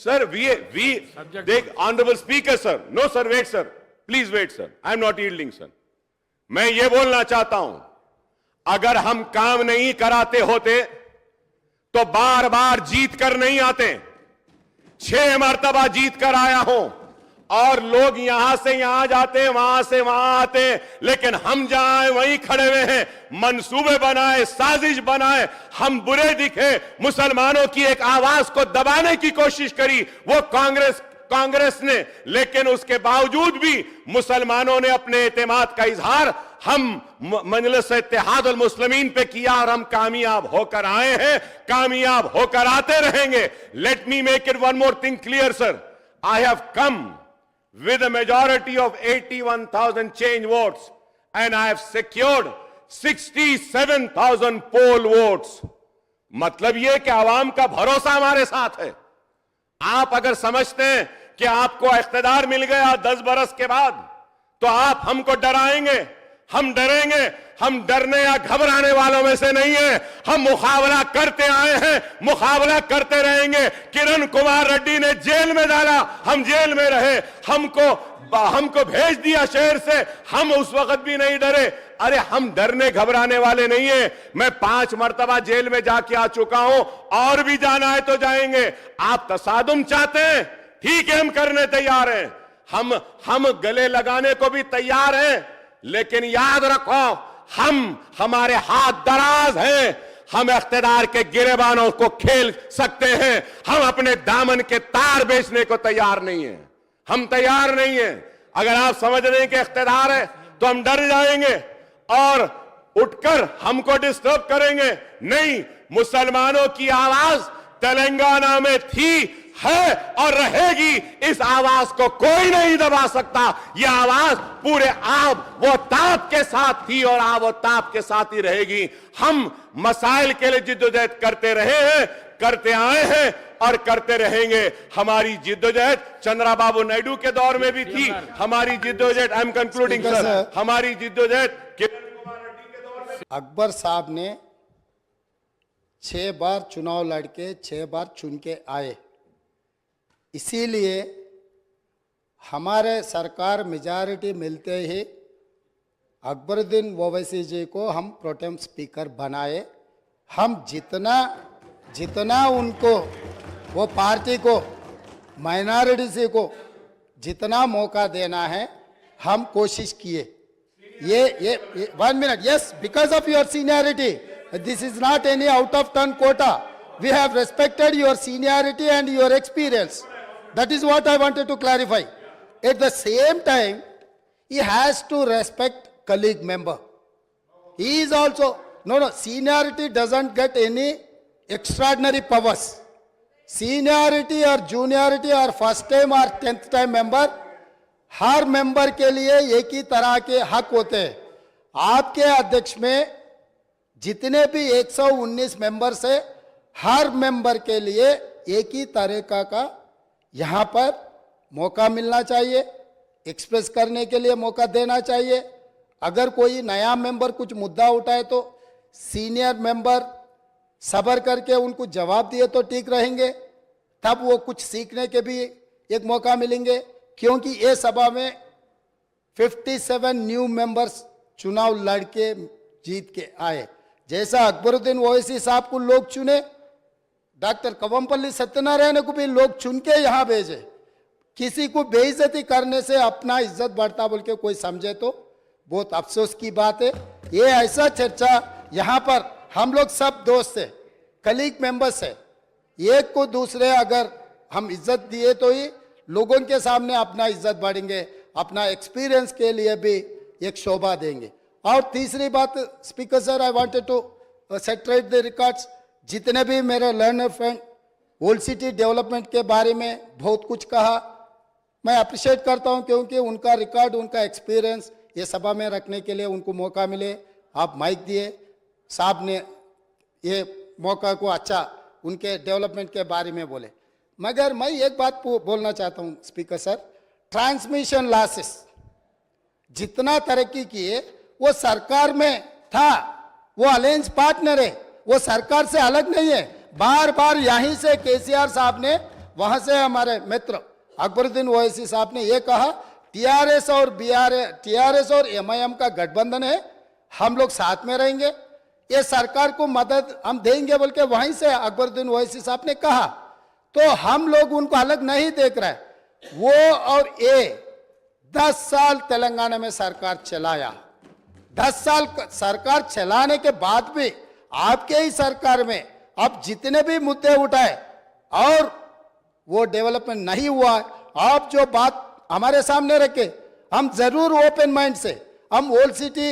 Sir, देख, honourable speaker sir, no sir, wait sir, please wait sir, I am not yielding sir. मैं ये बोलना चाहता हूं, अगर हम काम नहीं कराते होते तो बार बार जीत कर नहीं आते। 6 मरतबा जीत कर आया हूं और लोग यहां से यहां जाते हैं, वहां से वहां आते हैं, लेकिन हम जहां हैं वहीं खड़े हुए हैं। मंसूबे बनाए, साजिश बनाए, हम बुरे दिखे, मुसलमानों की एक आवाज को दबाने की कोशिश करी वो कांग्रेस ने, लेकिन उसके बावजूद भी मुसलमानों ने अपने एतमाद का इजहार हम मजलिस इत्तेहाद उल मुस्लिमीन पे किया और हम कामयाब होकर आए हैं, कामयाब होकर आते रहेंगे। Let me make it one more thing clear sir, I have come with a majority of 81,000 change votes and I have secured 67,000 poll votes। मतलब यह कि आवाम का भरोसा हमारे साथ है। आप अगर समझते हैं कि आपको इख्तिदार मिल गया 10 बरस के बाद तो आप हमको डराएंगे, हम डरेंगे। हम डरने या घबराने वालों में से नहीं है, हम मुकाबला करते आए हैं, मुकाबला करते रहेंगे। किरण कुमार रेड्डी ने जेल में डाला, हम जेल में रहे, हमको भेज दिया शहर से, हम उस वक्त भी नहीं डरे। अरे हम डरने घबराने वाले नहीं है। मैं 5 मरतबा जेल में जाके आ चुका हूं, और भी जाना है तो जाएंगे। आप तसादुम चाहते हैं, ठीक है, हम करने तैयार हैं, हम गले लगाने को भी तैयार हैं, लेकिन याद रखो हमारे हाथ दराज हैं, हम इख्तिदार के गिरेबानों को खेल सकते हैं, हम अपने दामन के तार बेचने को तैयार नहीं है, हम तैयार नहीं है। अगर आप समझ रहे हैं कि इख्तिदार है तो हम डर जाएंगे और उठकर हमको डिस्टर्ब करेंगे। नहीं, मुसलमानों की आवाज तेलंगाना में थी, है और रहेगी। इस आवाज को कोई नहीं दबा सकता। यह आवाज पूरे आब वो ताप के साथ थी और आब वो ताप के साथ ही रहेगी। हम मसाइल के लिए जिद्दोजहद करते रहे हैं, करते आए हैं और करते रहेंगे। हमारी जिद्दोजहद चंद्रबाबू नायडू के दौर में भी थी, हमारी जिद्दोजहद, आई एम कंक्लूडिंग सर, हमारी जिद्दोजहद किरण कुमार रेड्डी के दौर में। अकबर साहब ने 6 बार चुनाव लड़के 6 बार चुन के आए, इसीलिए हमारे सरकार मेजॉरिटी मिलते ही अकबरुद्दीन ओवैसी जी को हम प्रोटेम स्पीकर बनाए। हम जितना उनको, वो पार्टी को, माइनॉरिटी को जितना मौका देना है हम कोशिश किए। ये 1 minute, yes, because of your seniority, this is not any out of turn quota, we have respected your seniority and your experience. That is what I wanted to clarify. At the same time, he has to respect colleague member. He is also, no, seniority doesn't get any extraordinary powers. Seniority or juniority or first time or 10th time member, her member के लिए एक ही तरह के हक होते हैं। आपके अध्यक्ष में जितने भी 119 मेंबर्स है, हर मेंबर के लिए एक ही तरीका का यहाँ पर मौका मिलना चाहिए, एक्सप्रेस करने के लिए मौका देना चाहिए। अगर कोई नया मेंबर कुछ मुद्दा उठाए तो सीनियर मेंबर सब्र करके उनको जवाब दिए तो ठीक रहेंगे, तब वो कुछ सीखने के भी एक मौका मिलेंगे। क्योंकि ये सभा में 57 न्यू मेंबर्स चुनाव लड़के जीत के आए। जैसा अकबरुद्दीन ओवैसी साहब को लोग चुने, डॉक्टर कवंपल्ली सत्यनारायण को भी लोग चुन के यहाँ भेजे। किसी को बेइज्जती करने से अपना इज्जत बढ़ता बोल के कोई समझे तो बहुत अफसोस की बात है। ये ऐसा चर्चा, यहाँ पर हम लोग सब दोस्त है, कलीग मेंबर्स है, एक को दूसरे अगर हम इज्जत दिए तो ही लोगों के सामने अपना इज्जत बढ़ेंगे, अपना एक्सपीरियंस के लिए भी एक शोभा देंगे। और तीसरी बात, speaker sir, I wanted to set right the records. जितने भी मेरे learned friend old city development के बारे में बहुत कुछ कहा, मैं अप्रिशिएट करता हूं, क्योंकि उनका रिकॉर्ड, उनका एक्सपीरियंस ये सभा में रखने के लिए उनको मौका मिले। आप माइक दिए, साहब ने ये मौका को अच्छा उनके डेवलपमेंट के बारे में बोले। मगर मैं एक बात बोलना चाहता हूं स्पीकर सर, ट्रांसमिशन लॉसेस जितना तरक्की किए वो सरकार में था, वो अलायंस पार्टनर है, वो सरकार से अलग नहीं है। बार बार यहीं से केसीआर साहब ने वहां से हमारे मित्र अकबरुद्दीन ओवैसी साहब ने ये कहा टीआरएस और एमआईएम का गठबंधन है, हम लोग साथ में रहेंगे, ये सरकार को मदद हम देंगे बोल के वहीं से अकबरुद्दीन ओवैसी साहब ने कहा। तो हम लोग उनको अलग नहीं देख रहे। वो और ये 10 साल तेलंगाना में सरकार चलाया, 10 साल सरकार चलाने के बाद भी आपके ही सरकार में अब जितने भी मुद्दे उठाए और वो डेवलपमेंट नहीं हुआ। आप जो बात हमारे सामने रखे, हम जरूर ओपन माइंड से, हम ओल्ड सिटी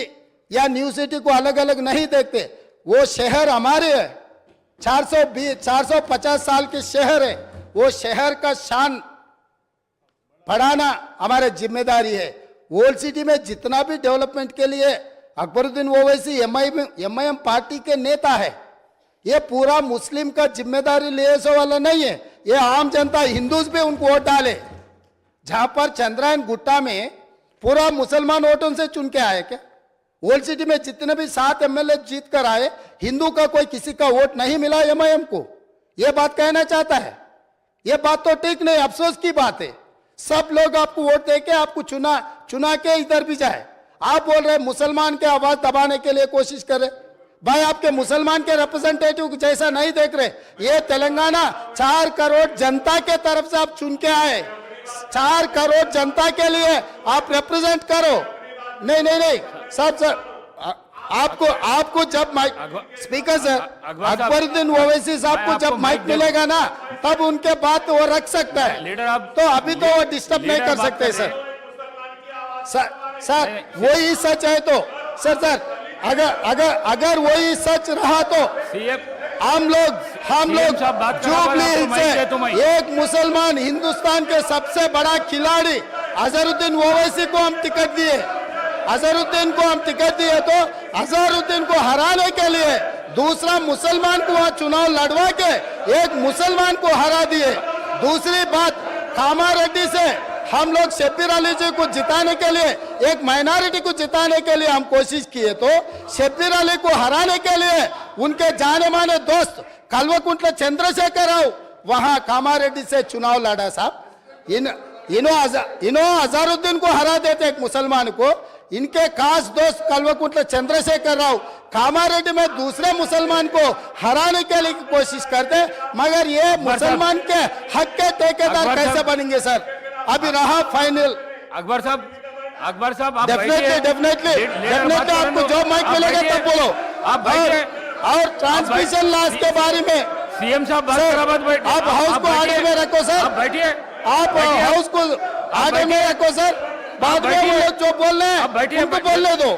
या न्यू सिटी को अलग अलग नहीं देखते। वो शहर हमारे है, 450 साल के शहर है, वो शहर का शान बढ़ाना हमारी जिम्मेदारी है। ओल्ड सिटी में जितना भी डेवलपमेंट के लिए अकबरुद्दीन ओवैसी एमआईएम पार्टी के नेता है, ये पूरा मुस्लिम का जिम्मेदारी ले वाला नहीं है। ये आम जनता हिंदूज भी उनको वोट डाले। जहां पर चंद्रायन गुट्टा में पूरा मुसलमान वोटों से चुन के आए क्या? ओल्ड सिटी में जितने भी 7 एमएलए जीत कर आए, हिंदू का कोई किसी का वोट नहीं मिला एमआईएम को। यह बात कहना चाहता है, यह बात तो ठीक नहीं, अफसोस की बात है। सब लोग आपको वोट देके आपको चुना के इधर भी जाए। आप बोल रहे मुसलमान के आवाज दबाने के लिए कोशिश कर रहे। भाई आपके मुसलमान के रिप्रेजेंटेटिव जैसा नहीं देख रहे। ये तेलंगाना 4 करोड़ जनता के तरफ से आप चुन के आए, 4 करोड़ जनता के लिए आप रिप्रेजेंट करो। नहीं सर आपको जब mic speaker sir Akbaruddin Owaisi साहब को जब माइक मिलेगा ना, तब उनके बात वो रख सकता है। तो अभी तो वो डिस्टर्ब नहीं कर सकते सर वही सच है तो सर अगर वही सच रहा तो हम लोग जुबली हिल्स से एक मुसलमान हिंदुस्तान के सबसे बड़ा खिलाड़ी अजहरुद्दीन ओवैसी को हम टिकट दिए। अजहरुद्दीन को हम टिकट दिए तो अजहरुद्दीन को हराने के लिए दूसरा मुसलमान को वहां चुनाव लड़वा के एक मुसलमान को हरा दिए। दूसरी बात, कामारेड्डी से हम लोग शब्बीर अली जी को जिताने के लिए, एक माइनॉरिटी को जिताने के लिए हम कोशिश किए, तो शब्बीर अली को हराने के लिए उनके जाने माने दोस्त कल्वकुंट्ला चंद्रशेखर राव वहां कामारेड्डी से चुनाव लड़ा। साहब इन्हों अजहरुद्दीन को हरा देते एक मुसलमान को, इनके खास दोस्त कल्वकुंट्ला चंद्रशेखर राव कामारेड्डी में दूसरे मुसलमान को हराने के लिए कोशिश करते। मगर ये मुसलमान के हक के ठेकेदार कैसे बनेंगे सर? अभी रहा फाइनल। अकबर साहब आप डेफिनेटली आपको जो माइक मिलेगा तब बोलो। आप और ट्रांसमिशन लॉस के बारे में सीएम साहब आप हाउस को आगे में रखो सर, आप बैठिए, आप हाउस को आगे में रखो सर। बाद में वो लोग जो बोल रहे हैं उनको बोलने दो।